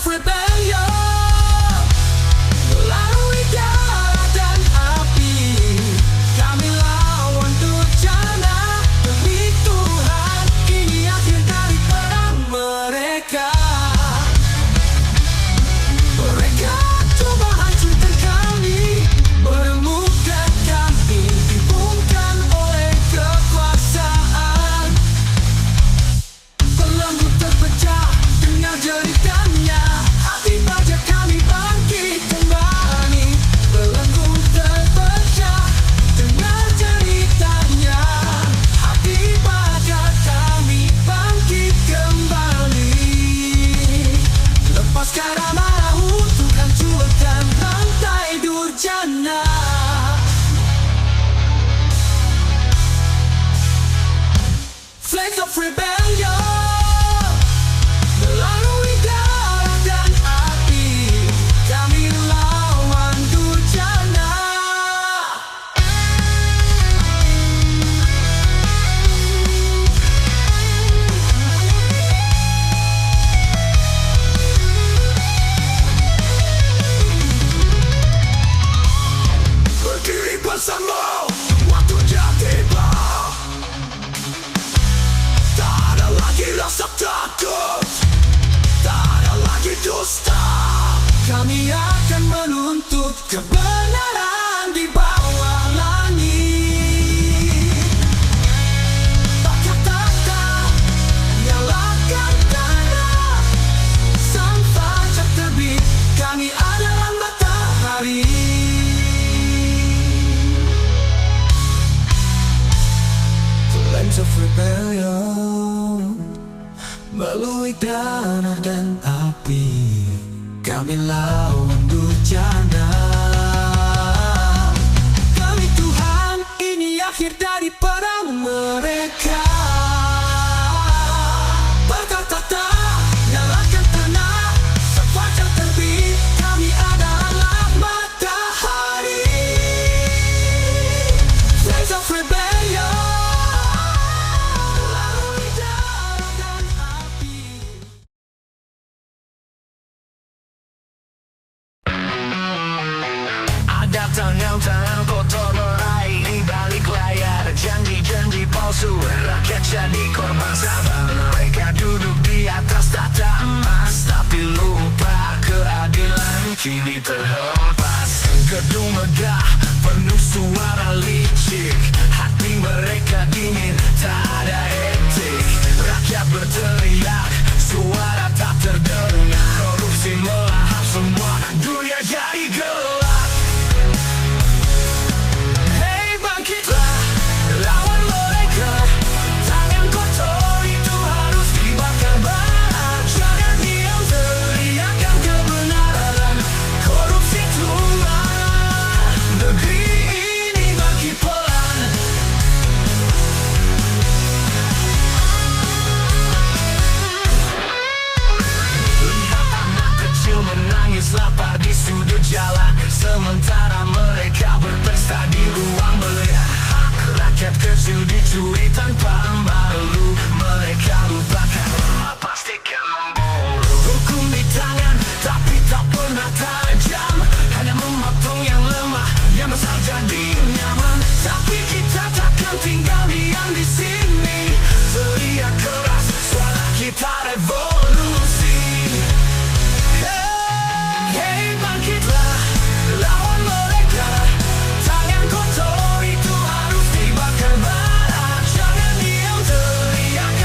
rebellion, melalui darah dan api, kami lawan durjana. Demi Tuhan, ini akhir dari perang mereka. Mereka coba hancurkan kami, menemukan kami dibungkam oleh kekuasaan. Belenggu terpecah dengan jeritannya, hati baja kami bangkit kembali. Belenggu terpecah dengan jeritannya, hati baja kami bangkit kembali. Lepaskan amarah untuk hancurkan rantai durjana. Flames of rebellion, melalui darah dan api, kami lawan durjana. Berdiri bersama, waktunya tiba. Tak ada lagi rasa takut, tak ada lagi dusta. Kami akan menuntut kebenaran di bawah langit. Takkan nyalakan tanah, sang fajar terbit, kami adalah matahari. Flames of rebellion, melalui darah dan api, kami lawan durjana. Demi Tuhan, ini akhir dari perang mereka. Berkata tak, nyalakan tanah, sang fajar terbit, kami adalah matahari. Flames of rebellion, melalui darah dan api. Ada tangan-tangan kotor meraih di balik layar, janji-janji palsu, rakyat jadi korban sabar. Mereka duduk di atas tata emas, tapi lupa keadilan kini terhempas. Gedung megah, penuh suara licik, hati mereka dingin, tak ada etik. Rakyat berteriak, suara tak terdengar. Korupsi melahap semua, dunia jadi gelap. Hei bangkitlah, lawan mereka. Tangan kotor itu harus dibakar bara. Jangan diam, teriakan kebenaran. Korupsi tumbang, negeri ini bangkit pelan. Lihat anak kecil menangis lapar di sudut jalan, sementara mereka berpesta di ruang melihat. Hak rakyat kecil dicuri tanpa malu, mereka lupakan, pastikan memburu. Hukum di tangan, tapi tak pernah tajam, hanya memotong yang lemah, yang besar jadi nyaman. Tapi kita takkan tinggal diam di sini, teriak keras, suara kita revolusi. Hey, bangkitlah, lawan mereka. Tangan kotor itu harus dibakar bara. Jangan diam, teriak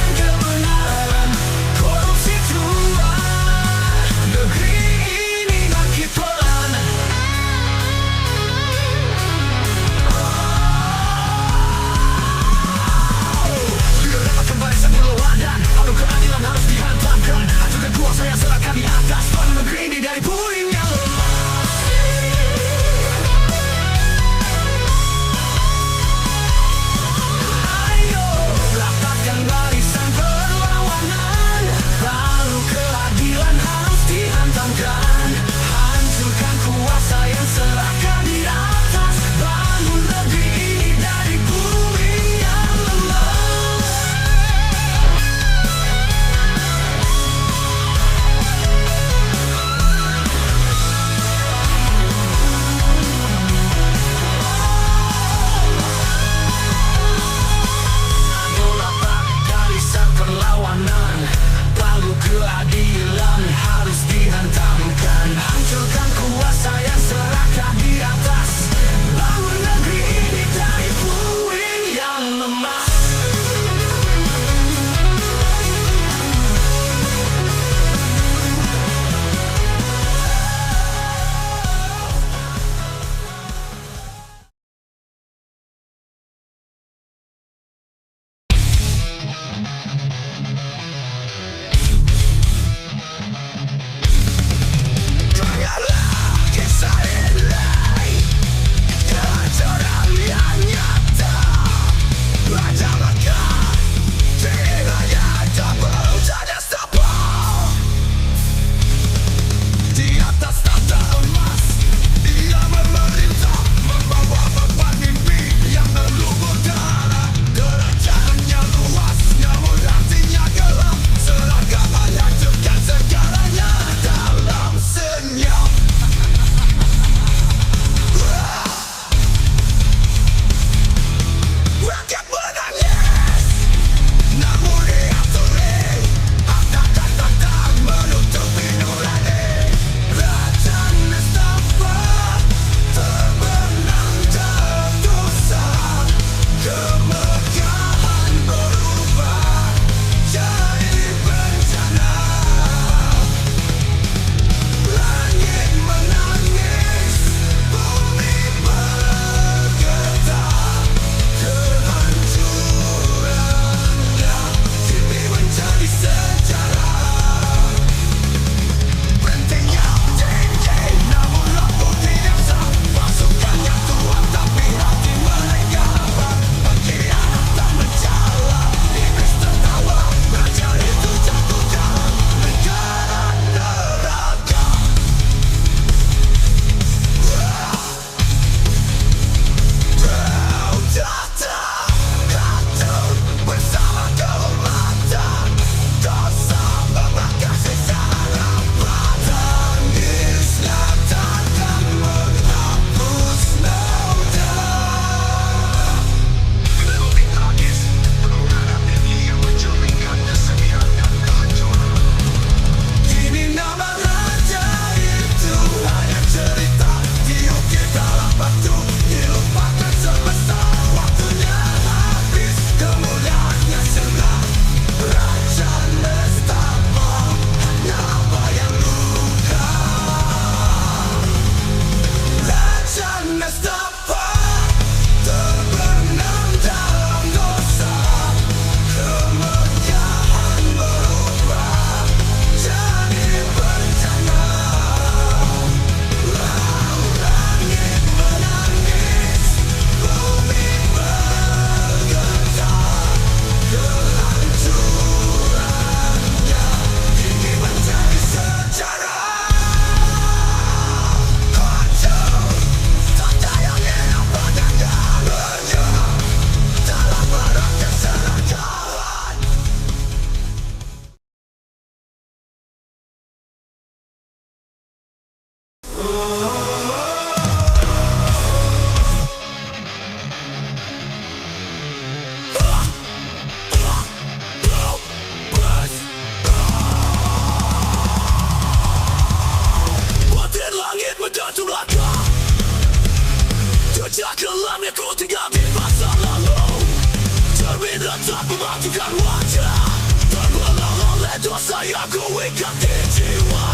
mematikan wajah, terbelah oleh dosa yang ku ikat di jiwa.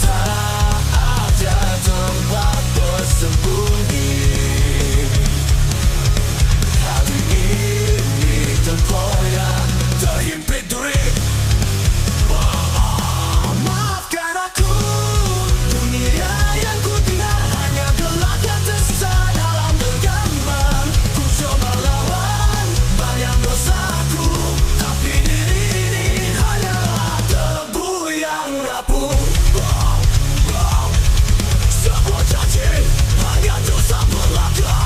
Tak ada tempat bersembunyi, hati ini terkoyak, terhimpit duri. Maafkan aku, dunia yang ku tinggal hanya gelap yang tersesat dalam genggaman. Ku coba lawan bayang dosaku, tapi diri ini hanyalah debu yang rapuh. Sebuah janji hanya dosa belaka.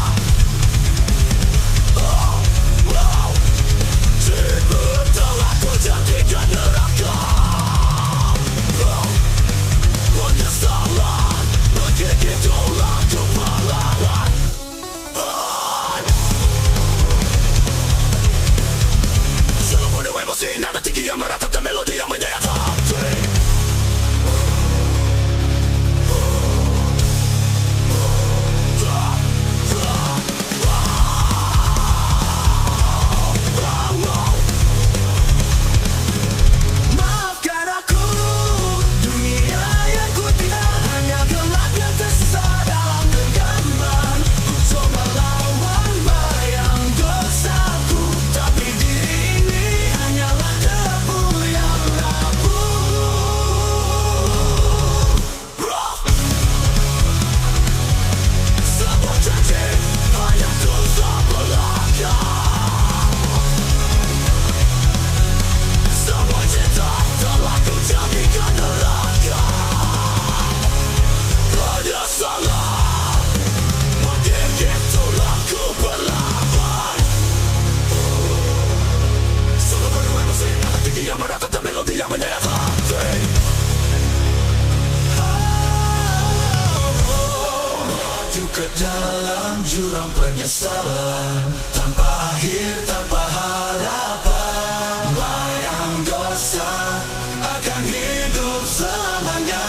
Cinta telah ku jadikan neraka. Penyesalan menggigit tulang kepala. Seluruh emosi nada tinggi yang meratap dan melodi yang menyayat hati. Maafkan aku, dunia yang ku tinggal hanya gelap yang tersesat dalam genggaman. Ku coba lawan bayang dosaku, tapi diri ini hanyalah debu yang rapuh. Sebuah janji hanya dosa belaka. Semua cinta telah ku jadikan neraka. Penyesalan menggigit tulangku berlapan. Seluruh emosi nada tinggi yang meratap dan melodi yang menyayat hati. Maju ke dalam jurang penyesalan, tanpa akhir, tanpa harapan. Bayang dosa akan hidup selamanya.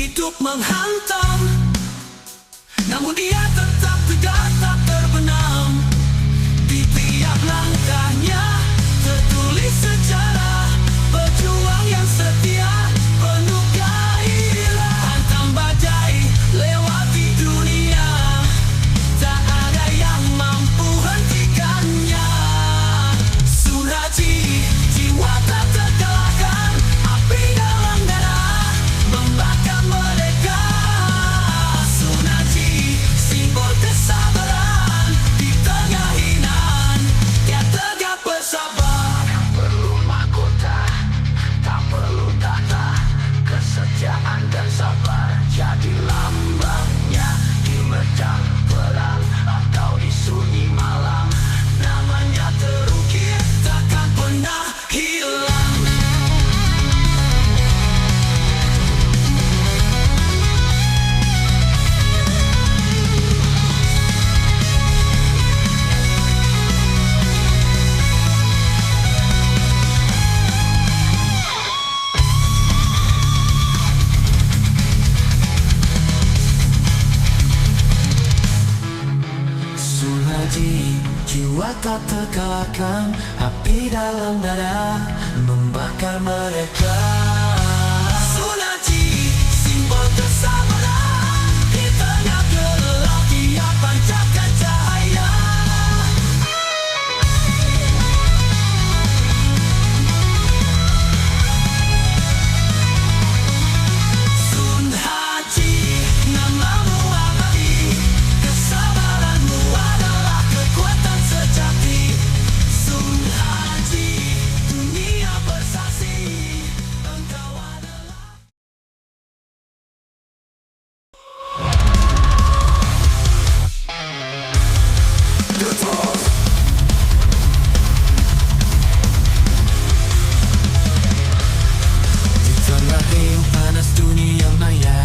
hidup menghantam, namun dia tetap tegak tak terbenam. Di tiap langkahnya tertulis sejarah pejuang yang setia, penuh gairah. Hantam badai lewati dunia, tak ada yang mampu hentikannya. Sun Haji, jiwa tak terkalahkan, api dalam darah membakar mereka. Sun Haji, simbol kesabaran di tengah hinaan, dia tegak bersabar. Tak perlu mahkota, tak perlu tata, kesetiaan dan sabar jadi lambangnya. Di medan perang atau di sunyi malam, namanya terukir Takkan pernah hilang. Sun Haji, jiwa tak terkalahkan, api dalam dada membakar mereka. Sun Haji, simbol kesabaran di tengah gelap, dia pancarkan cahaya. Sun Haji, namamu abadi, kesabaranmu adalah kekuatan sejati. Sun Haji, dunia bersaksi, engkau adalah. Di tengah riuh panas dunia maya,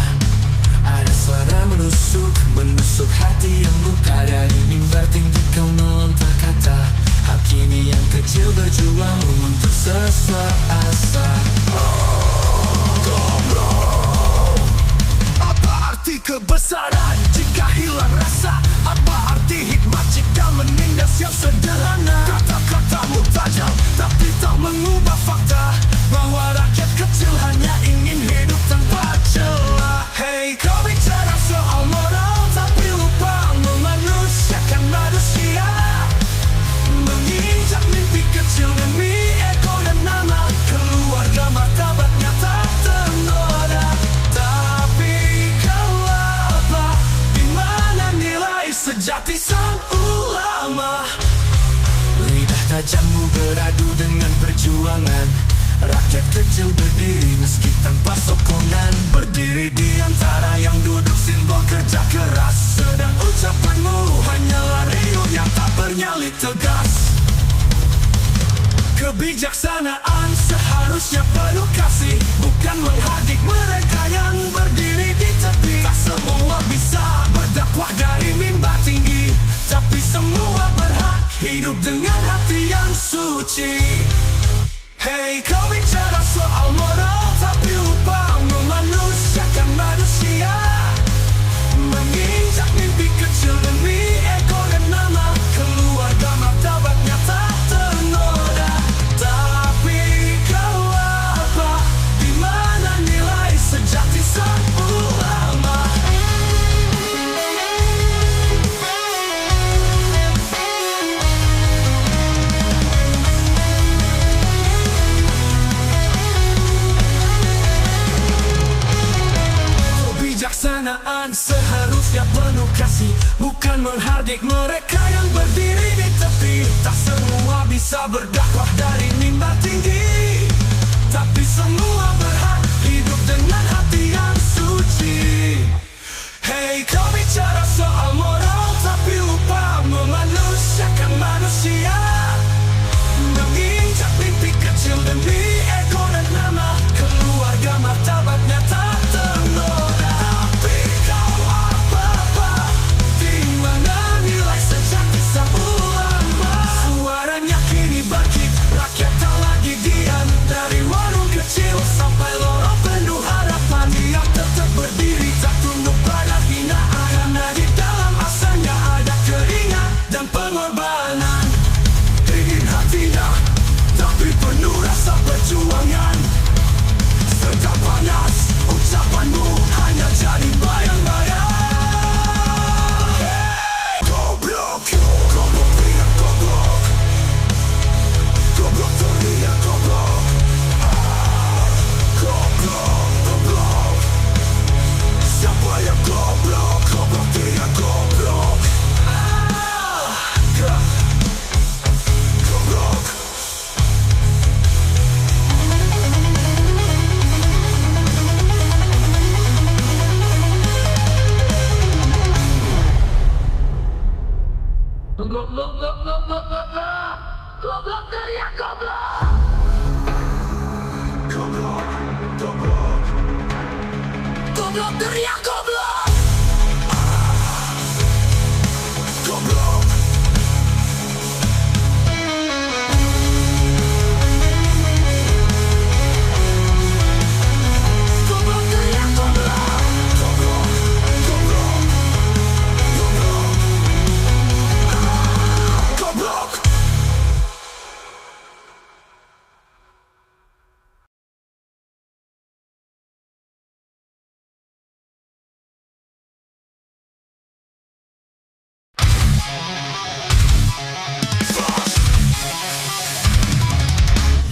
ada suara menusuk hati yang luka. Dari mimbar tinggi kau melontar kata, hakimi yang kecil berjuang untuk sesuatu asa. Apa arti kebesaran jika hilang rasa? Apa arti hikmat jika menindas yang sederhana? Kata-katamu tajam tapi tak mengubah fakta bahwa rakyat kecil hanya ingin hidup tanpa celah. Hey, kau bicara soal moral tapi lupa memanusiakan manusia. Menginjak mimpi kecil demi ego dan nama, keluarga martabatnya tak ternoda. Tapi kau apa? Di mana nilai sejati sang ulama? Lidah tajammu beradu dengan perjuangan. Rakyat kecil berdiri meski tanpa sokongan, berdiri di antara yang duduk simbol kerja keras. Sedang ucapanmu hanyalah riuh yang tak bernyali tegas. Kebijaksanaan seharusnya penuh kasih, bukan menghadik mereka yang berdiri di tepi. Tak semua bisa berdakwah dari mimbar tinggi, tapi semua berhak hidup dengan hati yang suci. Hey, kau bicara soal moral tapi lupa memanusiakan manusia. Menginjak mimpi kecil demi ego dan nama, keluarga martabatnya tak ternoda. Tapi kau apa? Di mana nilai sejati sang ulama? Kebijaksanaan seharusnya penuh kasih, bukan menghardik mereka yang berdiri di tepi. Tak semua bisa berdakwah dari mimbar tinggi, tapi semua berhak hidup dengan hati yang suci. Hey, kau bicara soal moral tapi lupa memanusiakan manusia. Menginjak mimpi kecil demi ego dan nama, keluarga martabatnya tak ternoda. Tapi kau apa? Di mana nilai sejati sang ulama? Suaranya kini bangkit, rakyat tak lagi diam. Dari warung kecil Goblok teriak goblok. Goblok. Goblok teriak goblok. Goblok. Goblok. Goblok. Goblok.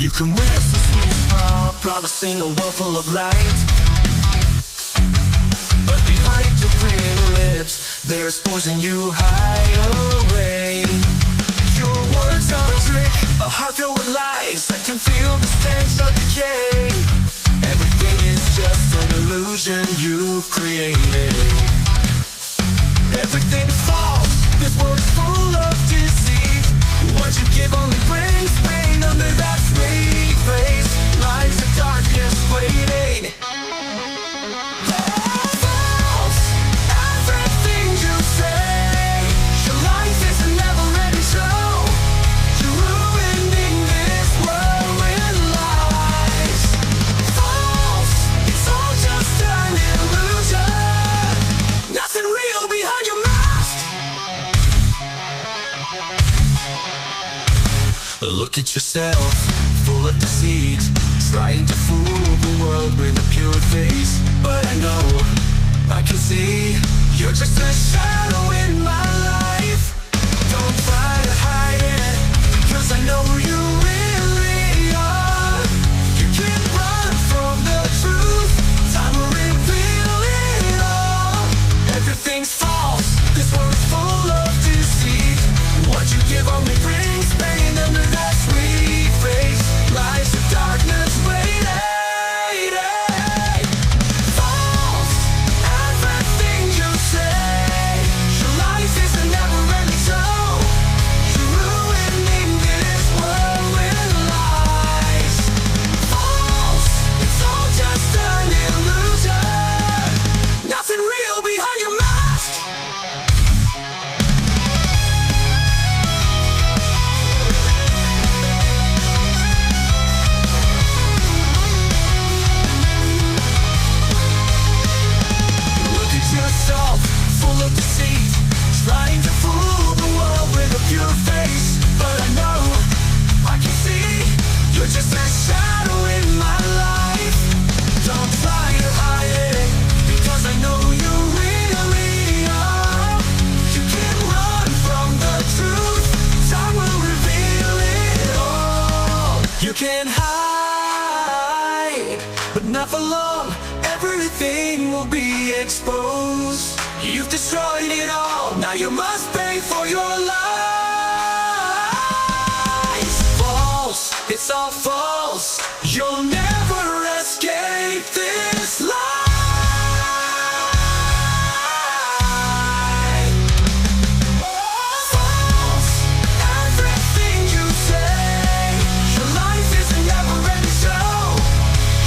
You can witness the sweet smile, promising a world full of light. But behind your pretty lips, there's poison you hide away. Your words are a trick, a heart filled with lies that can feel the stench of decay. Everything is just an illusion you've created. Everything is false, this world is full of deceit. What you give only brings pain under that sweet face. Lies of darkness waiting. False, everything you say. Your life is a never-ending show. You're ruining this world with lies. False, it's all just an illusion. Nothing real behind your mask. Look at yourself, full of deceit, trying to fool the world with a pure face. But I know, I can see, you're just a shadow in my life. Don't try to hide it, because I know who you really are. You can't run from the truth, time will reveal it all. Everything's false, this world is full of deceit. What you give only brings pain under that sweet face. Lies of darkness waiting. False, everything you say. Your life is a never-ending show. You're ruining this world with lies. False, it's all just an illusion. Nothing real behind your mask. Yourself, full of deceit, trying to fool the world with a pure face. But I know, I can see, you're just a shadow in my life. Don't try to hide it, because I know who you really are. You can't run from the truth, time will reveal it all. You can hide, but not for long. Everything will be exposed. You've destroyed it all. Now you must pay for your lies. False, it's all false. You'll never escape this lie. False, everything you say. Your life is a never-ending show.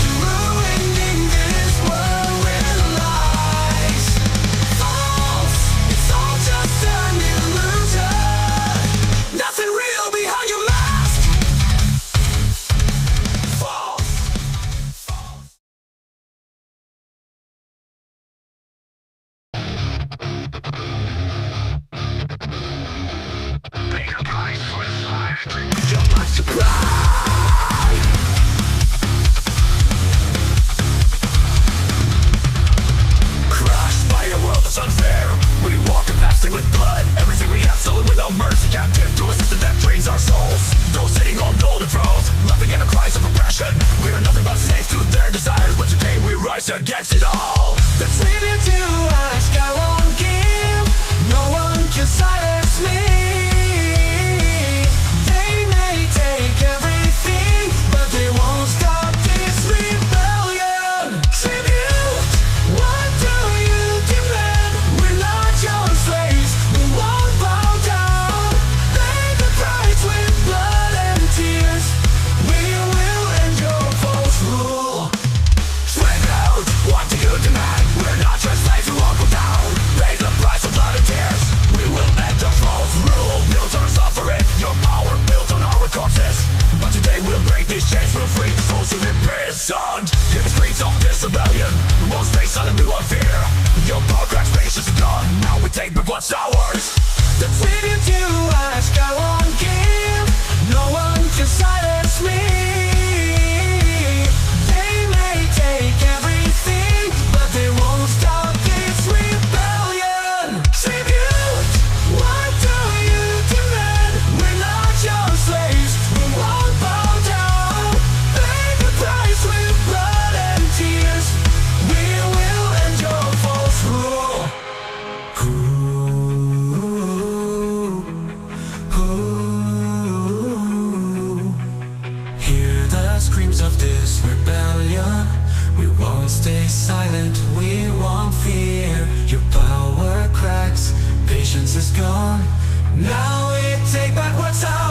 You're ruining this world with lies. False, it's all just an illusion. Nothing real behind your mask. False. Pay the price for this life. You're my surprise. Crushed by a world that's unfair. We walk and passing with blood. Everything we have stolen without mercy. Captive to a system that drains our souls. Those sitting on golden thrones, laughing at the cries of oppression. We are nothing but slaves to their desires. But today we rise against it all. The tribute to ask I won't give. No one can silence me. They may take everything, but they won't stop this rebellion. Tribute, what do you demand? We're not your slaves, we won't bow down. Pay the price with blood and tears. We will end your false rule. Sweat out, what do you demand? We're sound in the streets of this rebellion. We won't stay silent, we won't fear. Your power cracks, patience is gone. Now we take back what's ours. The tribute you ask, I won't give. No one can silence me. They may take everything, but they won't stop this rebellion. Tribute, what do you demand? We're not your slaves, we won't bow down. Pay the price with blood and tears. We will end your false rule. Hear the screams of this rebellion. We won't stay silent, we won't fear. Your power cracks, patience is gone. Now we take back what's ours.